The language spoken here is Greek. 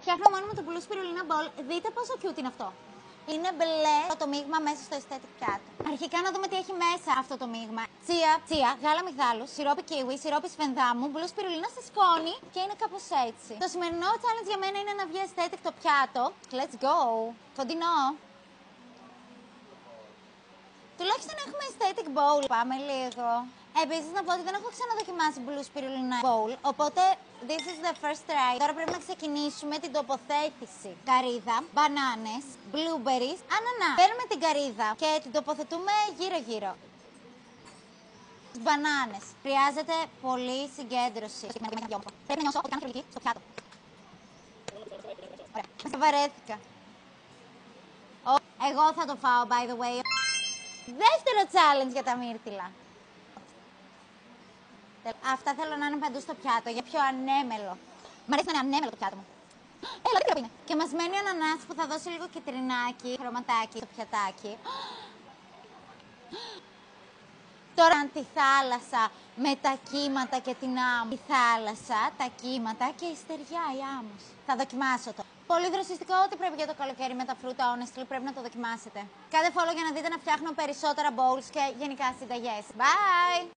Φτιάχνω μόνο με το μπλου σπιρουλίνα μπολ. Δείτε πόσο cute είναι αυτό. Είναι μπλε το μείγμα μέσα στο aesthetic πιάτο. Αρχικά να δούμε τι έχει μέσα αυτό το μείγμα. Τσία, γάλα μυγδάλου, σιρόπι κίουι, σιρόπι σφενδάμου, μπλου σπιρουλίνα σε σκόνη και είναι κάπως έτσι. Το σημερινό challenge για μένα είναι να βγει aesthetic το πιάτο. Let's go! Κοντινό. Τουλάχιστον έχουμε aesthetic bowl. Πάμε λίγο. Επίσης να πω ότι δεν έχω ξαναδοκιμάσει blue spirulina bowl, οπότε this is the first try. Τώρα πρέπει να ξεκινήσουμε την τοποθέτηση. Καρύδα, μπανάνες, blueberries, ανανά. Παίρνουμε την καρύδα και την τοποθετούμε γύρω-γύρω. Μπανάνες. Χρειάζεται πολύ συγκέντρωση. Πρέπει να νιώσω ότι κάνω χειρουργική στο πιάτο. Ωραία. Βαρέθηκα. Εγώ θα το φάω, by the way. Δεύτερο challenge για τα μύρτιλα. Αυτά θέλω να είναι παντού στο πιάτο, για πιο ανέμελο. Μ' αρέσει να είναι ανέμελο το πιάτο μου. Έλα, τι είναι. Και μας μένει ο ανανάς που θα δώσει λίγο κυτρινάκι, χρωματάκι στο πιατάκι. Τώρα τη θάλασσα με τα κύματα και την άμμο. Η θάλασσα, τα κύματα και η στεριά, η άμμος. Θα δοκιμάσω το. Πολύ δροσιστικό ότι πρέπει για το καλοκαίρι με τα φρούτα, honestly, πρέπει να το δοκιμάσετε. Κάντε follow για να δείτε να φτιάχνω περισσότερα bowls και γενικά συνταγές. Bye!